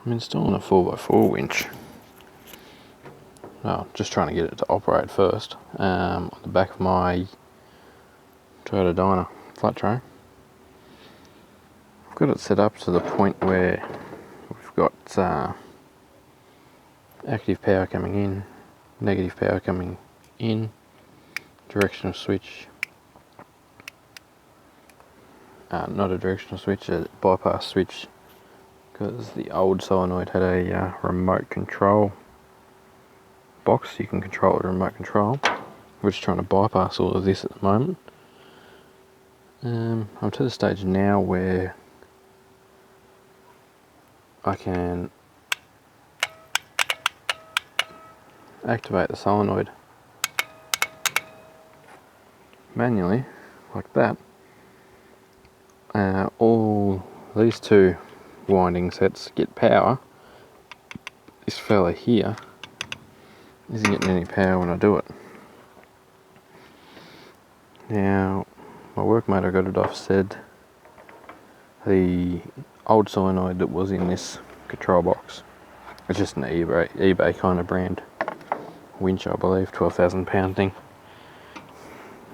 I'm installing a 4x4 winch. Oh, just trying to get it to operate first. On the back of my Toyota Dyna flat tray. I've got it set up to the point where we've got active power coming in, negative power coming in, directional switch, not a directional switch, a bypass switch, because the old solenoid had a remote control box. You can control it with remote control. We're just trying to bypass all of this at the moment. I'm to the stage now where I can activate the solenoid manually, like that. All these two winding sets get power. This fella here isn't getting any power when I do it. Now, my workmate I got it off said the old solenoid that was in this control box, it's just an eBay kind of brand winch, I believe, £12,000 thing.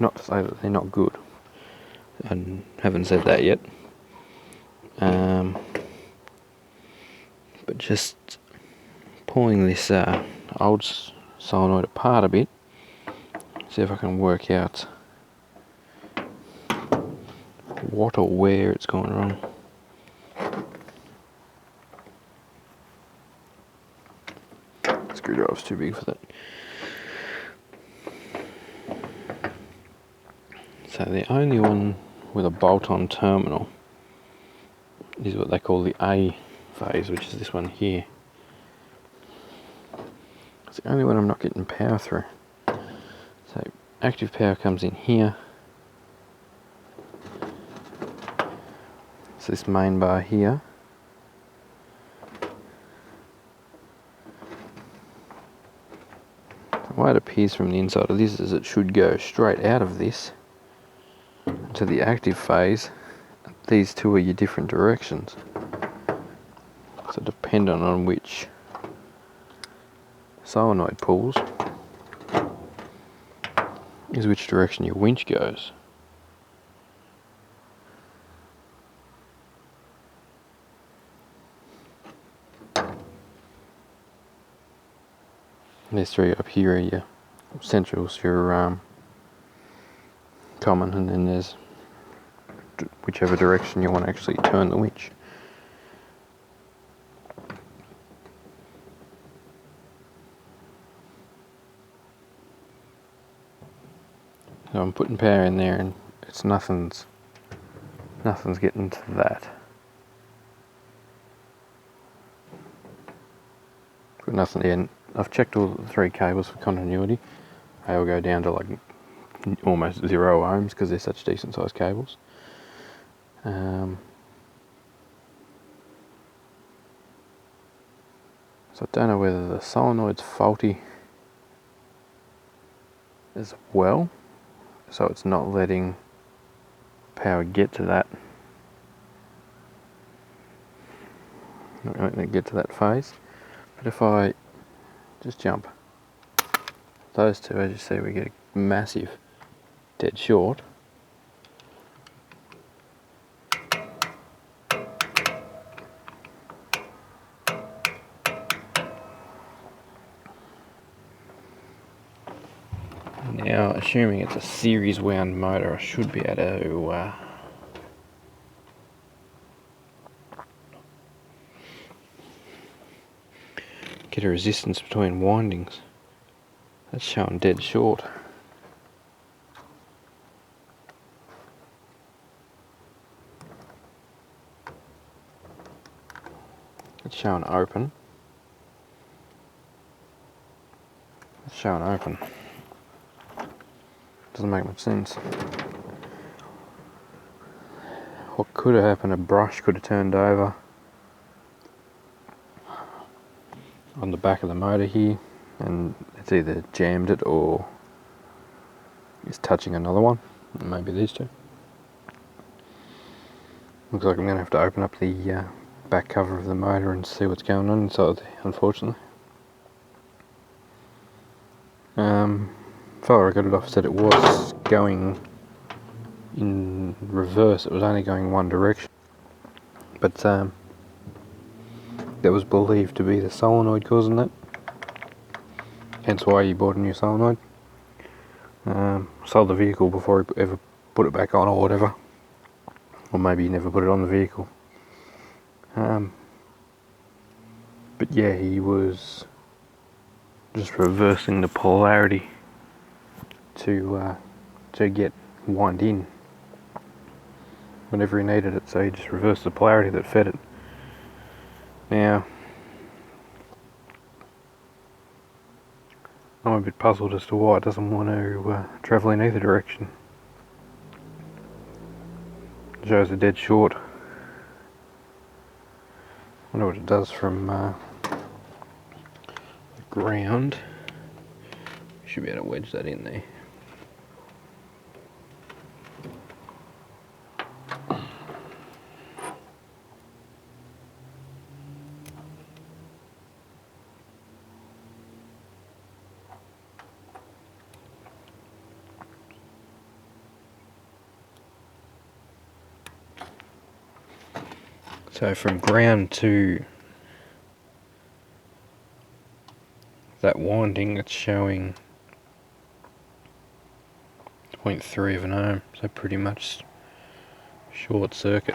Not to say that they're not good, I haven't said that yet. But just pulling this old solenoid apart a bit, see if I can work out what or where it's gone wrong. Screwdriver's too big for that. So the only one with a bolt-on terminal is what they call the A phase, which is this one here. It's the only one I'm not getting power through. So active power comes in here. So this main bar here. The way it appears from the inside of this is it should go straight out of this to the active phase. These two are your different directions. So depending on which solenoid pulls is which direction your winch goes. These three up here are your centrals, your common, and then there's whichever direction you want to actually turn the winch. So I'm putting power in there and it's nothing's getting to that. Got nothing in. I've checked all the three cables for continuity. They all go down to like almost 0 ohms because they're such decent sized cables. So I don't know whether the solenoid's faulty as well, so it's not letting power get to that. Not letting it get to that phase. But if I just jump those two, as you see, we get a massive dead short. Now, assuming it's a series wound motor, I should be able to get a resistance between windings. That's showing dead short. It's showing open. It's showing open. Doesn't make much sense. What could have happened, a brush could have turned over on the back of the motor here, and it's either jammed it or is touching another one, maybe these two. Looks like I'm going to have to open up the back cover of the motor and see what's going on inside there, unfortunately. Fella I got it off said it was going in reverse, it was only going one direction. But that was believed to be the solenoid causing that. Hence why he bought a new solenoid. Sold the vehicle before he ever put it back on or whatever. Or maybe he never put it on the vehicle. But yeah, he was just reversing the polarity to get wind in whenever he needed it, so he just reversed the polarity that fed it. Now, I'm a bit puzzled as to why it doesn't want to travel in either direction. It shows a dead short. Wonder what it does from the ground. Should be able to wedge that in there. So from ground to that winding, it's showing 0.3 of an ohm, so pretty much short circuit.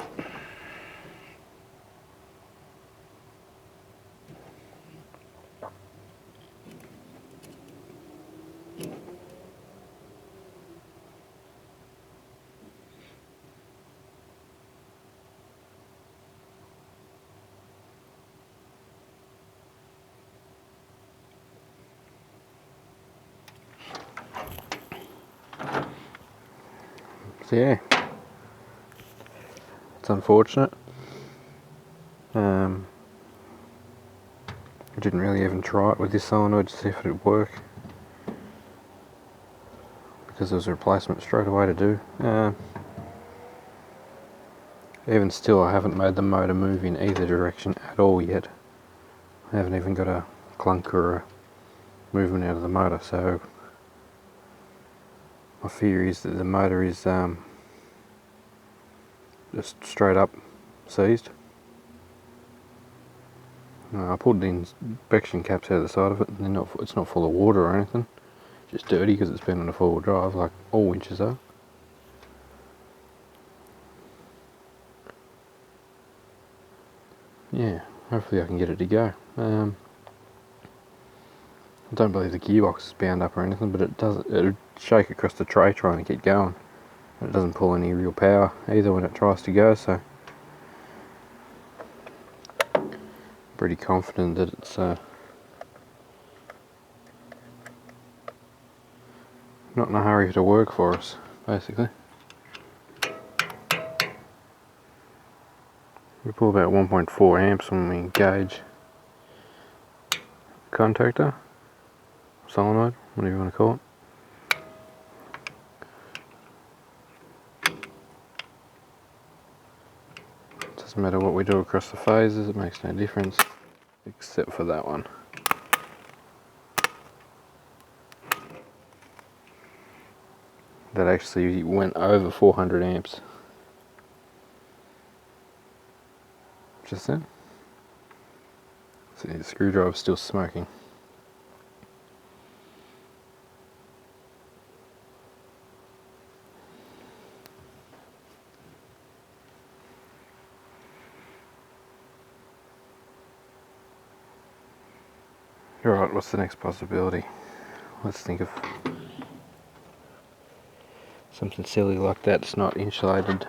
So yeah, it's unfortunate. I didn't really even try it with this solenoid to see if it would work, because there was a replacement straight away to do. Even still, I haven't made the motor move in either direction at all yet. I haven't even got a clunk or a movement out of the motor, so my fear is that the motor is just straight up seized. I pulled the inspection caps out of the side of it, and it's not full of water or anything, just dirty because it's been on a four-wheel drive like all winches are. Yeah, hopefully I can get it to go. I don't believe the gearbox is bound up or anything, but it'll shake across the tray trying to get going. It doesn't pull any real power either when it tries to go, so pretty confident that it's not in a hurry to work for us, basically. We pull about 1.4 amps when we engage contactor, solenoid, whatever you want to call it. Doesn't matter what we do across the phases, it makes no difference, except for that one. That actually went over 400 amps. Just then. See, the screwdriver's still smoking. Alright, what's the next possibility? Let's think of something silly like that that's not insulated.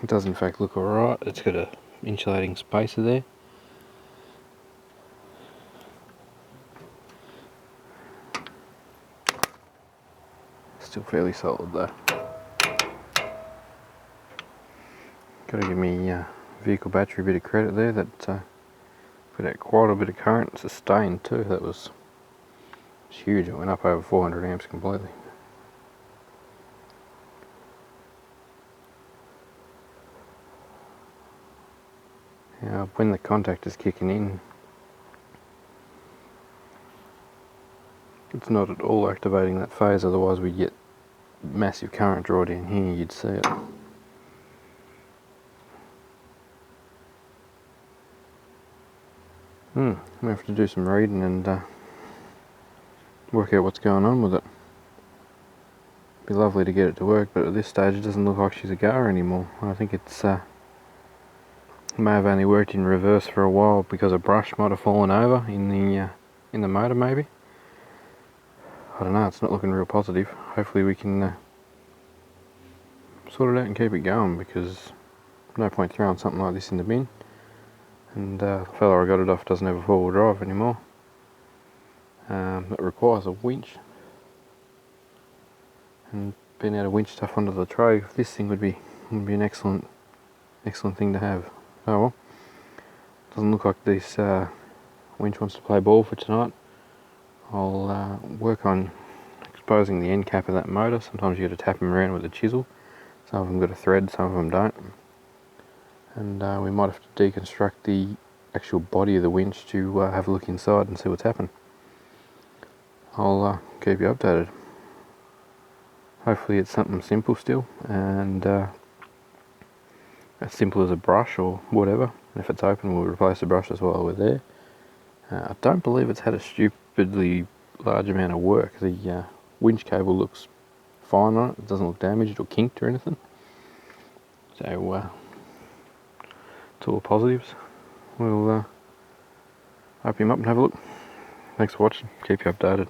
It does in fact look alright. It's got a insulating spacer there. Still fairly solid though. Gotta give me vehicle battery a bit of credit there, that put out quite a bit of current, sustained too. That was huge. It went up over 400 amps completely. Now, when the contact is kicking in, it's not at all activating that phase, otherwise we'd get massive current draw down here, you'd see it. We have to do some reading and work out what's going on with it. Be lovely to get it to work, but at this stage it doesn't look like she's a goer anymore. I think it's may have only worked in reverse for a while because a brush might have fallen over in the motor maybe. I don't know, it's not looking real positive. Hopefully we can sort it out and keep it going, because no point throwing something like this in the bin. And the fella I got it off doesn't have a four-wheel drive anymore. It requires a winch, and being able to winch stuff onto the tray, this thing would be an excellent thing to have. Oh well, doesn't look like this winch wants to play ball for tonight. I'll work on exposing the end cap of that motor. Sometimes you got to tap them around with a chisel. Some of them got a thread, some of them don't. And we might have to deconstruct the actual body of the winch to have a look inside and see what's happened. I'll keep you updated. Hopefully it's something simple still, and as simple as a brush or whatever. If it's open, we'll replace the brush as well while we're there. I don't believe it's had a stupidly large amount of work. The winch cable looks fine on it. It doesn't look damaged or kinked or anything. So it's all positives. We'll open him up and have a look. Thanks for watching. Keep you updated.